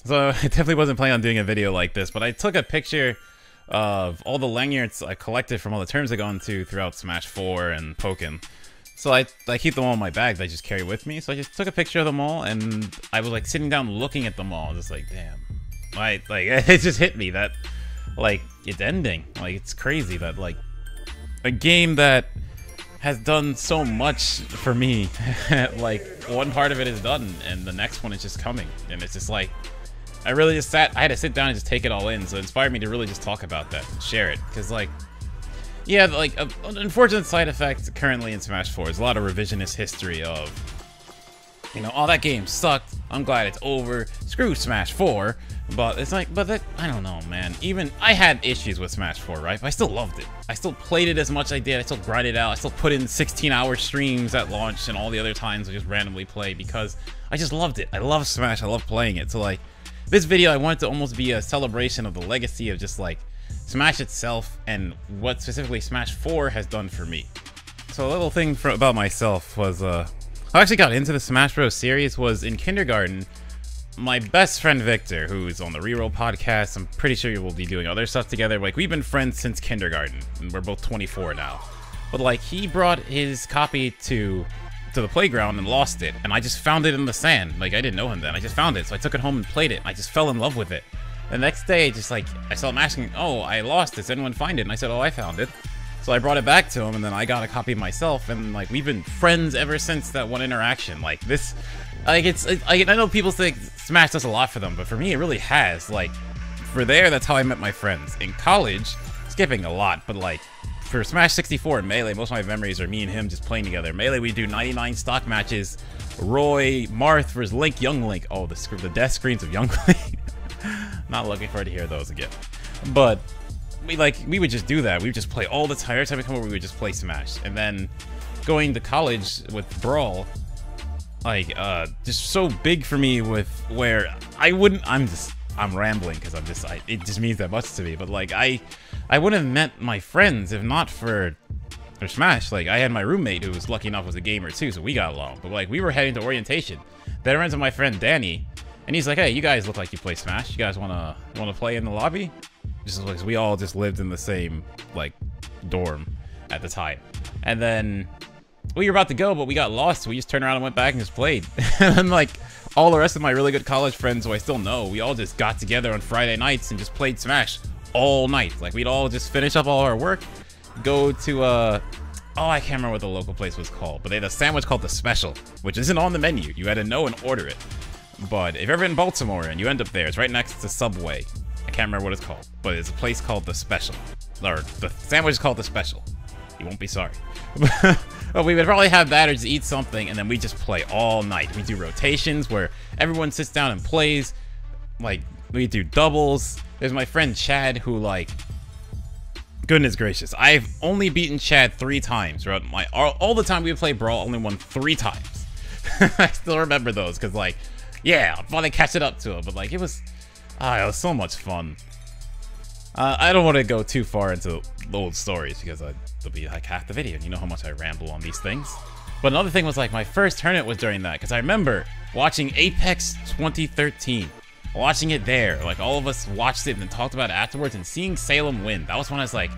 So I definitely wasn't planning on doing a video like this, but I took a picture of all the lanyards I collected from all the tournaments I've gone to throughout Smash 4 and Pokken. So I keep them all in my bag that I just carry with me. So I just took a picture of them all, and I was like sitting down looking at them all, just like, damn. Like it just hit me that, like, it's ending. Like, it's crazy that, like, a game that has done so much for me, like, one part of it is done, and the next one is just coming. And it's just like, I really just I had to sit down and just take it all in, so it inspired me to really just talk about that and share it. Because, like, yeah, like, an unfortunate side effect currently in Smash 4 is a lot of revisionist history of, you know, oh, that game sucked, I'm glad it's over, screw Smash 4. But it's like, but that, I don't know, man. Even, I had issues with Smash 4, right? But I still loved it. I still played it as much as I did. I still grinded out. I still put in 16-hour streams at launch and all the other times I just randomly play because I just loved it. I love Smash. I love playing it. So, like, this video, I wanted to almost be a celebration of the legacy of just, like, Smash itself and what specifically Smash 4 has done for me. So a little thing about myself was, I actually got into the Smash Bros. Series was in kindergarten. My best friend Victor, who's on the Reroll podcast, I'm pretty sure you will be doing other stuff together. Like, we've been friends since kindergarten, and we're both 24 now. But, like, he brought his copy to the playground and lost it, and I just found it in the sand. Like, I didn't know him then. I just found it, so I took it home and played it, and I just fell in love with it. The next day, just, like, I saw him asking, oh, I lost this, anyone find it? And I said, oh, I found it. So I brought it back to him, and then I got a copy myself, and, like, we've been friends ever since that one interaction. Like, this, like, I know people think Smash does a lot for them, but for me, it really has. Like, for there, that's how I met my friends. In college, skipping a lot, but, like, for Smash 64 and Melee, most of my memories are me and him just playing together. Melee, we do 99 stock matches. Roy, Marth versus Link, Young Link. Oh, the death screens of Young Link. Not looking forward to hear those again. But we would just do that. We would just play all the time. Every time we come over, we would just play Smash. And then going to college with Brawl, like, just so big for me with where I'm rambling because it just means that much to me. But, like, I wouldn't have met my friends if not for Smash. Like, I had my roommate who was lucky enough was a gamer too, so we got along. But, like, we were heading to orientation. Then I ran into my friend Danny, and he's like, hey, you guys look like you play Smash. You guys wanna play in the lobby? Just like, we all just lived in the same, like, dorm at the time. And then we were about to go, but we got lost, so we just turned around and went back and just played. And, like, all the rest of my really good college friends who I still know, we all just got together on Friday nights and just played Smash all night. Like, we'd all just finish up all our work, go to, oh, I can't remember what the local place was called, but they had a sandwich called the Special, which isn't on the menu. You had to know and order it. But if you're ever in Baltimore and you end up there, it's right next to Subway. I can't remember what it's called, but it's a place called the Special. Or, the sandwich is called the Special. You won't be sorry. But we would probably have that or just eat something, and then we just play all night. We do rotations where everyone sits down and plays. Like, we do doubles. There's my friend Chad who, like, goodness gracious, I've only beaten Chad 3 times throughout all the time we would play Brawl. Only won 3 times. I still remember those because, like, yeah, I'm finally catching up to him. But, like, it was so much fun. I don't want to go too far into the old stories because it'll be like half the video, and you know how much I ramble on these things. But another thing was, like, my first tournament was during that, because I remember watching Apex 2013, watching it there. Like, all of us watched it and then talked about it afterwards, and seeing Salem win. That was when I was like,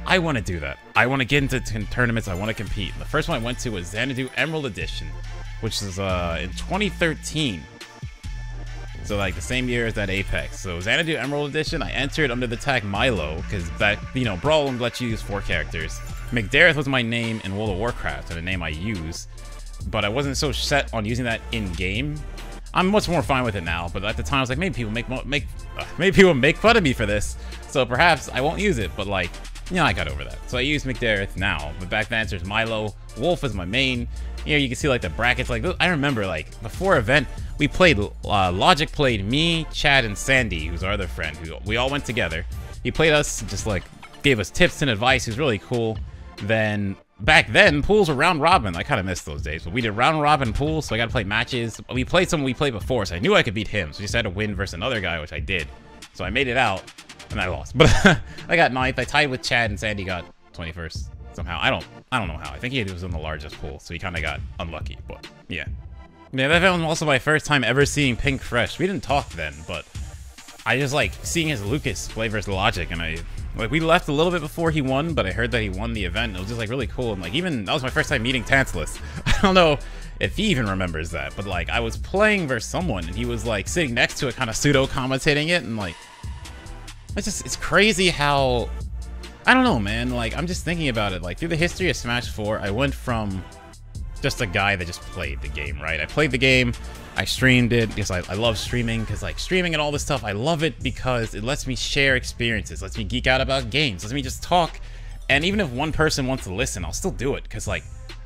I want to do that. I want to get into tournaments. I want to compete. And the first one I went to was Xanadu Emerald Edition, which is in 2013. So, like, the same year as that Apex. So, Xanadu Emerald Edition, I entered under the tag Milo, because that, you know, Brawl would let you use 4 characters. McDareth was my name in World of Warcraft, and a name I use, but I wasn't so set on using that in-game. I'm much more fine with it now, but at the time I was like, maybe people make fun of me for this, so perhaps I won't use it, but, like, you know, I got over that. So I use McDareth now, but back then there's Milo. Wolf is my main. You know, you can see, like, the brackets. Like, I remember, like, before event, we played, Logic played me, Chad, and Sandy, who's our other friend, who we all went together. He played us, just, like, gave us tips and advice. He was really cool. Then, back then, pools were round robin. I kind of missed those days, but we did round robin pools, so I got to play matches. We played someone we played before, so I knew I could beat him, so I just had to win versus another guy, which I did. So I made it out, and I lost. But I got 9th. I tied with Chad, and Sandy got 21st somehow. I don't know how. I think he was in the largest pool, so he kind of got unlucky, but yeah. Yeah, that was also my first time ever seeing Pink Fresh. We didn't talk then, but I just like seeing his Lucas play versus Logic, and we left a little bit before he won, but I heard that he won the event, and it was just like really cool. And like even that was my first time meeting Tantalus. I don't know if he even remembers that, but like I was playing versus someone, and he was like sitting next to it, kind of pseudo commentating it, and like it's crazy how, I don't know, man. Like I'm just thinking about it. Like through the history of Smash 4, I went from just a guy that just played the game, right? I played the game, I streamed it because I love streaming, because like streaming and all this stuff, I love it because it lets me share experiences, lets me geek out about games, lets me just talk, and even if one person wants to listen, I'll still do it because like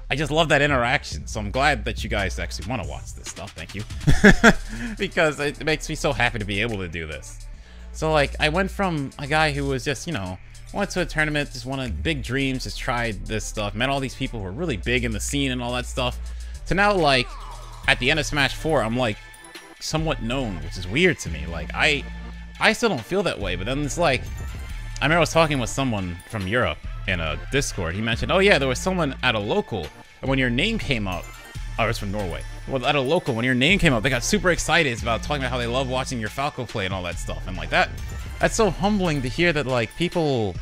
I just love that interaction. So I'm glad that you guys actually want to watch this stuff. Thank you. Because it makes me so happy to be able to do this. So like I went from a guy who was just, you know, went to a tournament, just wanted big dreams, just tried this stuff, met all these people who were really big in the scene and all that stuff, to now, like, at the end of Smash 4, I'm, like, somewhat known, which is weird to me. Like, I still don't feel that way, but then it's like, I remember I was talking with someone from Europe in a Discord. He mentioned, oh yeah, there was someone at a local, and when your name came up, oh, it was from Norway. Well, at a local, when your name came up, they got super excited about talking about how they love watching your Falco play and all that stuff, and like that's so humbling to hear that, like, people,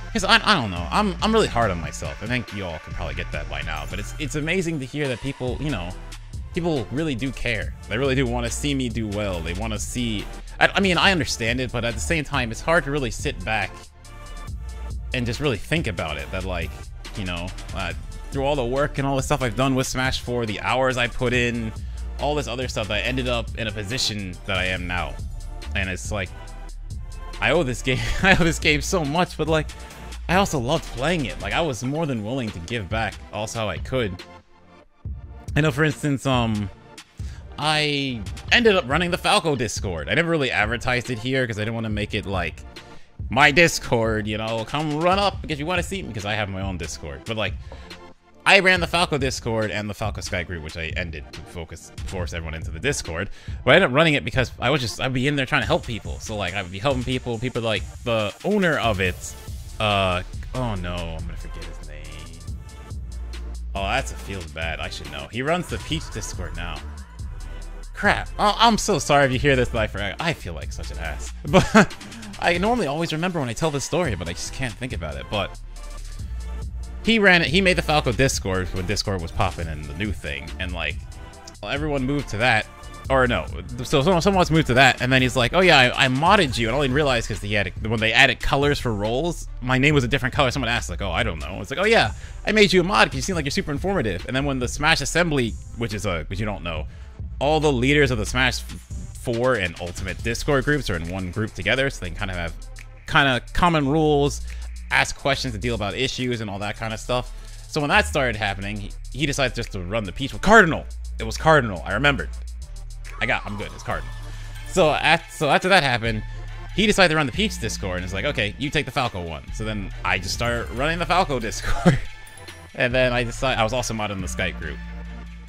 because I don't know, I'm really hard on myself. I think you all can probably get that by now, but it's amazing to hear that people, you know, people really do care. They really do want to see me do well. They want to see, I mean, I understand it, but at the same time, it's hard to really sit back and just really think about it, that, like, you know, through all the work and all the stuff I've done with Smash 4, the hours I put in, all this other stuff, that I ended up in a position that I am now. And it's like, I owe this game so much, but like I also loved playing it. Like I was more than willing to give back also how I could. I know, for instance, I ended up running the Falco Discord. I never really advertised it here because I didn't want to make it like my Discord, you know, come run up because you want to see me, because I have my own Discord. But like I ran the Falco Discord and the Falco Sky group, which I ended to force everyone into the Discord. But I ended up running it because I'd be in there trying to help people. So like I would be helping people. People like the owner of it. Oh no, I'm gonna forget his name. Oh, that's a feels bad. I should know. He runs the Peach Discord now. Crap. Oh, I'm so sorry if you hear this, but I forgot. I feel like such an ass. But I normally always remember when I tell this story, but I just can't think about it. But he ran it. He made the Falco Discord when Discord was popping and the new thing, and like, well, everyone moved to that, or no, so someone else moved to that, and then he's like, oh yeah, I modded you, and I didn't realize because he had when they added colors for roles, my name was a different color. Someone asked like, oh, I don't know. It's like, oh yeah, I made you a mod because you seem like you're super informative. And then when the Smash Assembly, which you don't know, all the leaders of the Smash 4 and Ultimate Discord groups are in one group together, so they can kind of have common rules, ask questions to deal about issues and all that kind of stuff. So when that started happening, he decided just to run the Peach with Cardinal. It was Cardinal. I remembered. I'm good. It's Cardinal. So after that happened, he decided to run the Peach Discord, and it's like, okay, you take the Falco one. So then I just started running the Falco Discord, and then I decided I was also modding the Skype group,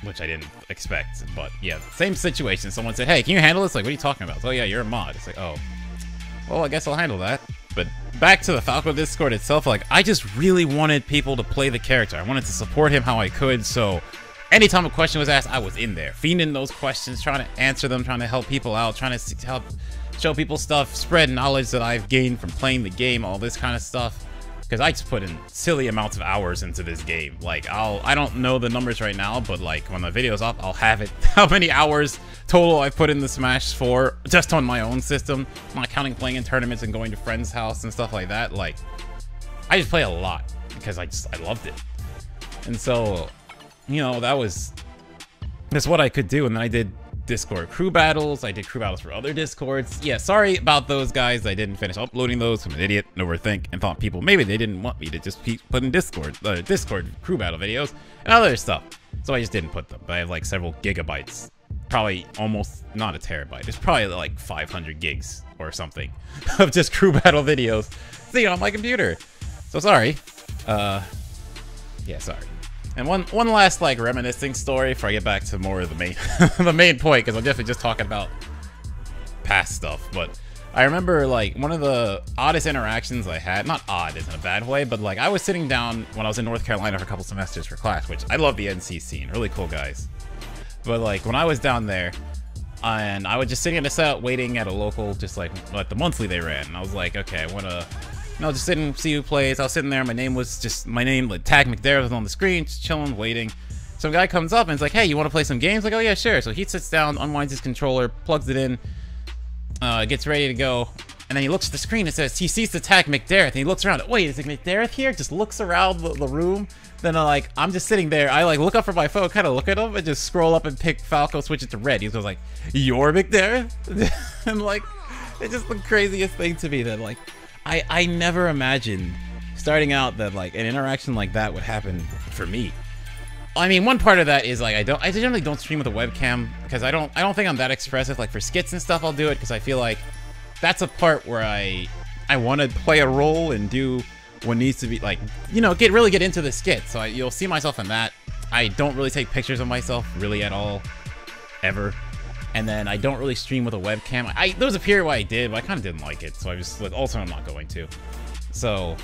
which I didn't expect. But yeah, same situation. Someone said, hey, can you handle this? Like, what are you talking about? So, oh yeah, you're a mod. It's like, oh, well, I guess I'll handle that. But back to the Falco Discord itself, like, I just really wanted people to play the character. I wanted to support him how I could, so anytime a question was asked, I was in there, feeding those questions, trying to answer them, trying to help people out, trying to help show people stuff, spread knowledge that I've gained from playing the game, all this kind of stuff. Because I just put in silly amounts of hours into this game. Like, I don't know the numbers right now, but like when the video's up, I'll have it. How many hours total I put in the Smash 4 just on my own system, not counting playing in tournaments and going to friends' house and stuff like that. Like, I just play a lot because I loved it. And so, you know, that's what I could do. And then I did Discord crew battles. I did crew battles for other Discords. Yeah, sorry about those guys. I didn't finish uploading those. I'm an idiot, and overthink, and thought people maybe they didn't want me to just put in Discord crew battle videos and other stuff. So I just didn't put them. But I have like several gigabytes, probably almost not a terabyte. It's probably like 500 gigs or something of just crew battle videos sitting on my computer. So sorry. Yeah, sorry. And one last like reminiscing story before I get back to more of the main the main point, because I'm definitely just talking about past stuff. But I remember like one of the oddest interactions I had, not odd in a bad way, but like I was sitting down when I was in North Carolina for a couple semesters for class, which I love the NC scene, really cool guys. But like when I was down there, and I was just sitting at a setup waiting at a local, just like at the monthly they ran. And I was like, okay, I want to, just sit and see who plays. I was sitting there. My name, like Tag McDareth was on the screen, just chilling, waiting. Some guy comes up and is like, hey, you want to play some games? Like, oh yeah, sure. So he sits down, unwinds his controller, plugs it in, gets ready to go. And then he looks at the screen and says, he sees the Tag McDareth, and he looks around. Wait, is it McDareth here? Just looks around the room. Then I'm just sitting there. I like look up from my phone, kind of look at him, and just scroll up and pick Falco, switch it to red. He goes like, "You're McDareth," and like, it's just the craziest thing to me that like, I never imagined starting out that like an interaction like that would happen for me. I mean, one part of that is like I generally don't stream with a webcam because I don't think I'm that expressive. Like for skits and stuff, I'll do it because I feel like that's a part where I want to play a role and do what needs to be, like, really get into the skit. So you'll see myself in that. I don't really take pictures of myself really at all, ever. And then I don't really stream with a webcam. There was a period where I did, but I kind of didn't like it. So I just, like, also I'm not going to. So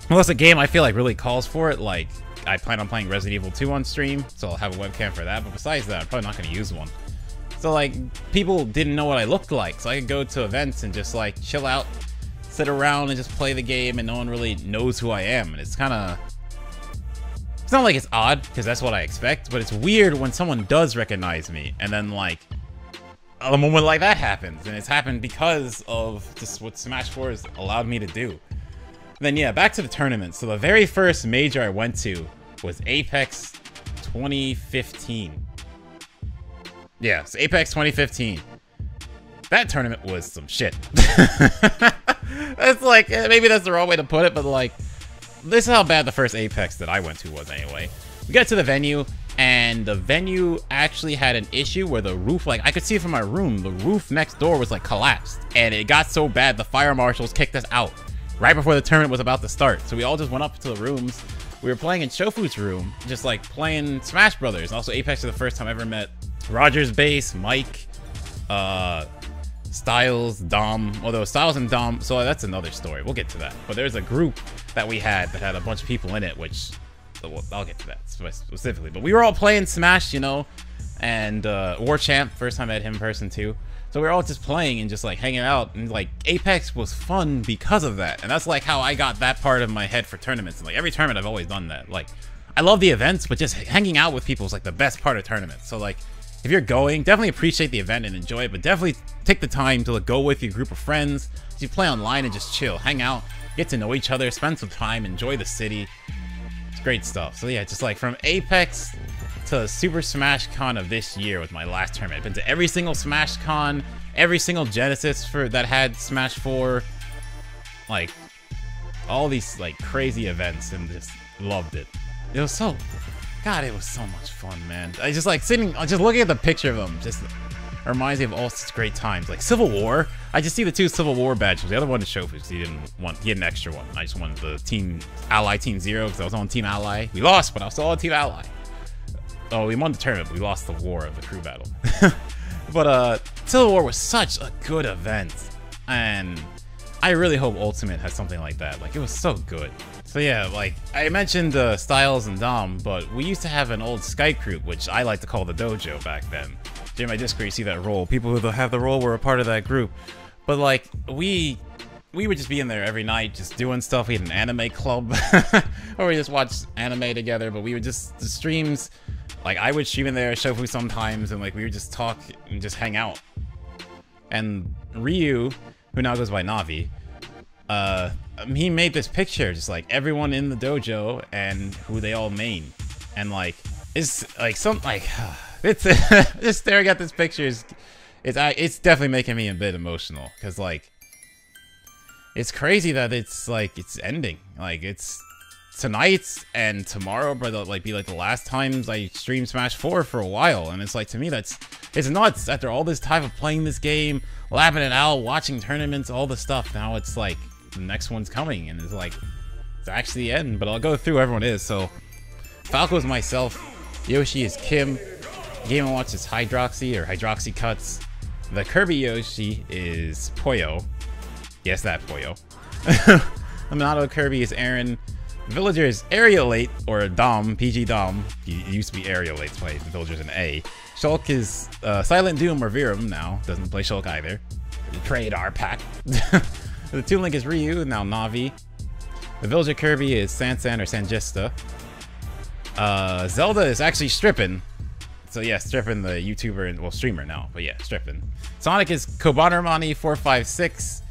unless a game I feel like really calls for it, like I plan on playing Resident Evil 2 on stream, so I'll have a webcam for that. But besides that, I'm probably not going to use one. So like people didn't know what I looked like, so I could go to events and just like chill out, sit around and just play the game, and no one really knows who I am. And it's kind of, it's not like it's odd because that's what I expect, but it's weird when someone does recognize me and then like a moment like that happens, and it's happened because of just what Smash 4 has allowed me to do. Then yeah, back to the tournament. So the very first major I went to was Apex 2015. Yeah, it's Apex 2015. That tournament was some shit. It's like, maybe that's the wrong way to put it, but like, this is how bad the first Apex that I went to was anyway. We got to the venue, and the venue actually had an issue where the roof, like, I could see it from my room, the roof next door was like collapsed. And it got so bad, the fire marshals kicked us out right before the tournament was about to start. So we all just went up to the rooms. We were playing in Shofu's room, just like playing Smash Brothers. Also, Apex was the first time I ever met Rogers Base, Mike, Styles, Dom, although Styles and Dom, so that's another story. We'll get to that. But there's a group that we had that had a bunch of people in it, which I'll get to that specifically. But we were all playing Smash, and War Champ, first time I met him in person too. So we were all just playing and just like hanging out, and like Apex was fun because of that. And that's like how I got that part of my head for tournaments. And like every tournament I've always done that. Like I love the events, but just hanging out with people is like the best part of tournaments. So like if you're going, definitely appreciate the event and enjoy it, but definitely take the time to like, go with your group of friends. You play online and just chill, hang out, get to know each other, spend some time, enjoy the city. It's great stuff. So yeah, just like from Apex to Super Smash Con of this year was my last tournament. I've been to every single Smash Con, every single Genesis that had Smash 4, like all these like crazy events, and just loved it. It was so, God, it was so much fun, man. I just like sitting, just looking at the picture of them, just reminds me of all such great times. Like Civil War, I just see the 2 Civil War badges. The other one is Shofu, because he had an extra one. I just wanted the Team Ally Team Zero because I was on Team Ally. We lost, but I was still on Team Ally. Oh, we won the tournament, but we lost the war of the crew battle. But Civil War was such a good event, and I really hope Ultimate has something like that. Like, it was so good. So yeah, like, I mentioned Styles and Dom, but we used to have an old Skype group, which I like to call the dojo back then. During my Discord, you see that role. People who have the role were a part of that group. But like, we would just be in there every night, just doing stuff. We had an anime club, or we just watched anime together, but we would just, the streams, like, I would stream in there, Shofu sometimes, and like, we would just talk and just hang out. And Ryu, who now goes by Navi, he made this picture, just like everyone in the dojo and who they all main, and like it's like it's just staring at this picture it's definitely making me a bit emotional, because like it's crazy that it's like it's ending. Like it's tonight and tomorrow, but like be like the last times I stream Smash 4 for a while, and it's like, to me, it's nuts. After all this time of playing this game, lapping it out, watching tournaments, all the stuff, now it's like the next one's coming, and it's like it's actually the end. But I'll go through who everyone is. So Falco is myself, Yoshi is Kim, Game & Watch is Hydroxy Cuts, the Kirby Yoshi is Poyo, yes, that Poyo. Minato Kirby is Aaron, Villager is Aerialate, or Dom, PG Dom. He used to be Aerialate, so the Villager's an A. Shulk is Silent Doom or Virum now. Doesn't play Shulk either. Trade our pack. The Toon Link is Ryu, now Navi. The Villager Kirby is Sansan or Sangista. Zelda is actually Strippin. So yeah, Strippin, the YouTuber and, well, streamer now, but yeah, Strippin. Sonic is Kobanemani 456.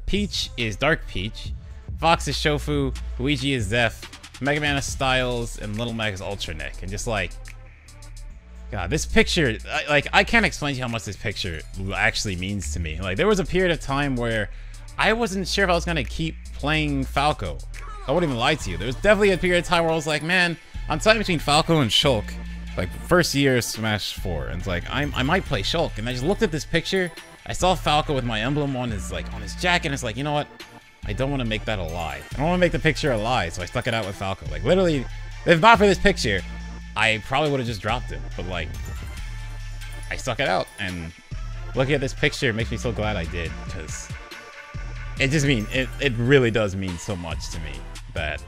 Peach is Dark Peach. Fox is Shofu. Luigi is Zeph. Mega Man is Styles, and Little Mac is Ultra Nick. And just like, God, this picture, I can't explain to you how much this picture actually means to me. Like, there was a period of time where I wasn't sure if I was gonna keep playing Falco. I wouldn't even lie to you. There was definitely a period of time where I was like, man, I'm deciding between Falco and Shulk. Like, first year of Smash 4, and it's like, I might play Shulk. And I just looked at this picture, I saw Falco with my emblem on his jacket, and it's like, you know what? I don't want to make that a lie. I don't want to make the picture a lie, so I stuck it out with Falco. Like, literally, if not for this picture, I probably would have just dropped it. But, like, I stuck it out, and looking at this picture makes me so glad I did, because it just means, it really does mean so much to me that,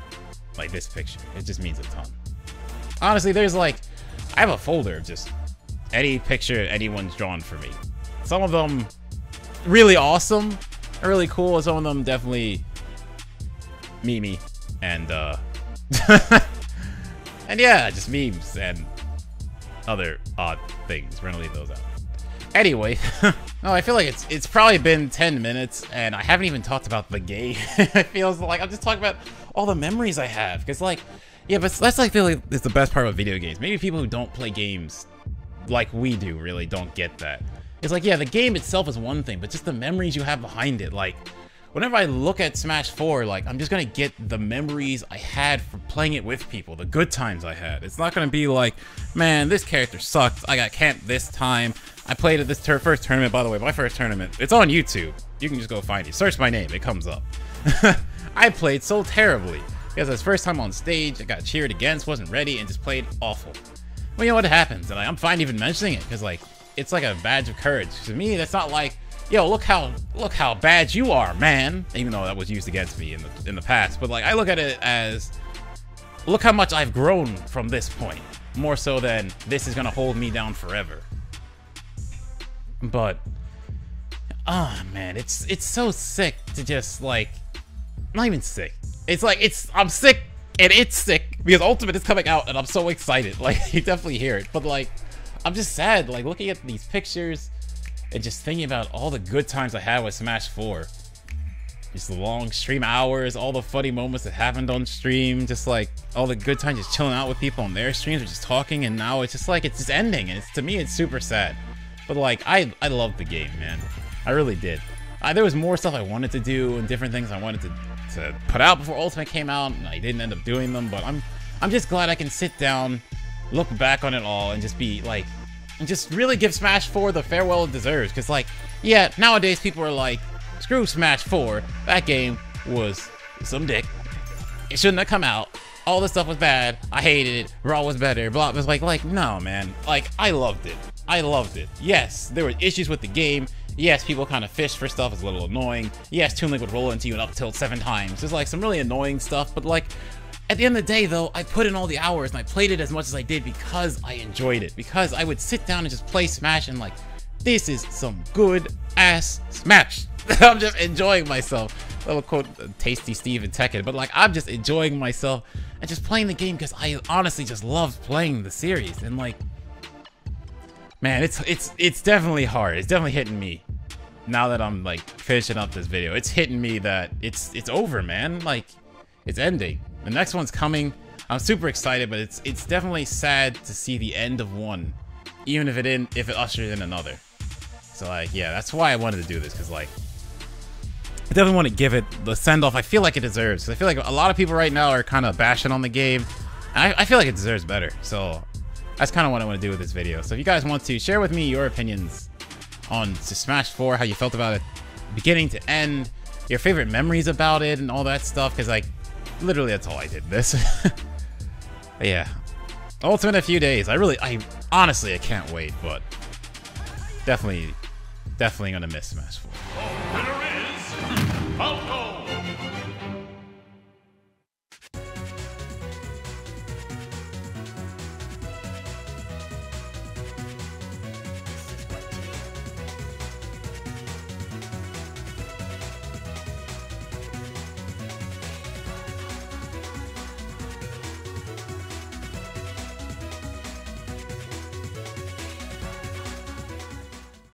like, this picture, it just means a ton. Honestly, there's, like, I have a folder of just any picture anyone's drawn for me. Some of them really awesome, really cool, and some of them definitely memey and and yeah, just memes and other odd things. We're gonna leave those out. Anyway, no, I feel like it's probably been 10 minutes and I haven't even talked about the game. It feels like I'm just talking about all the memories I have, because like, yeah, but that's like, I feel like it's the best part about video games. Maybe people who don't play games like we do really don't get that. It's like, yeah, the game itself is one thing, but just the memories you have behind it. Like, whenever I look at Smash 4, like, I'm just gonna get the memories I had from playing it with people, the good times I had. It's not gonna be like, man, this character sucked, I got camped this time, I played at this first tournament. By the way, my first tournament, it's on YouTube. You can just go find it. Search my name, it comes up. I played so terribly. Because it was first time on stage, I got cheered against, wasn't ready, and just played awful. Well, you know what happens, and I'm fine even mentioning it, because like, it's like a badge of courage. To me, that's not like, yo, look how bad you are, man. Even though that was used against me in the past, but like, I look at it as, look how much I've grown from this point. More so than this is gonna hold me down forever. But, oh man, it's so sick to just like, not even sick. It's like, I'm sick and it's sick because Ultimate is coming out and I'm so excited. Like, you definitely hear it, but like, I'm just sad, like, looking at these pictures and just thinking about all the good times I had with Smash 4. Just the long stream hours, all the funny moments that happened on stream, just like all the good times just chilling out with people on their streams or just talking, and now it's just like, it's just ending, and to me, it's super sad. But like, I loved the game, man. I really did. There was more stuff I wanted to do and different things I wanted to put out before Ultimate came out, and I didn't end up doing them, but I'm just glad I can sit down, look back on it all, and just be like, and just really give Smash 4 the farewell it deserves. Because like, yeah, nowadays people are like, screw Smash 4, that game was some dick, it shouldn't have come out, all this stuff was bad, I hated it, Raw was better, blah. It was like, no man, like, I loved it. Yes, there were issues with the game. Yes, people kind of fished for stuff, it's a little annoying. Yes, Toon Link would roll into you and up tilt 7 times. There's like some really annoying stuff, but like, at the end of the day though, I put in all the hours and I played it as much as I did because I enjoyed it. Because I would sit down and just play Smash and like, this is some good ass Smash. I'm just enjoying myself. Little quote, Tasty Steve and Tekken, but like, I'm just enjoying myself and just playing the game because I honestly just love playing the series. And like, man, it's definitely hard. It's definitely hitting me. Now that I'm like finishing up this video, it's hitting me that it's over, man. Like, it's ending. The next one's coming. I'm super excited, but it's definitely sad to see the end of one, even if it ushers in another. So like, yeah, that's why I wanted to do this, because like, I definitely want to give it the send-off I feel like it deserves. 'Cause I feel like a lot of people right now are kind of bashing on the game. I feel like it deserves better. So that's kind of what I want to do with this video. So if you guys want to, share with me your opinions on Smash 4, how you felt about it beginning to end, your favorite memories about it, and all that stuff, because like, literally that's all I did this. Yeah, Ultimate in a few days. I honestly, I can't wait, but definitely gonna miss Smash 4. The winner is Falco.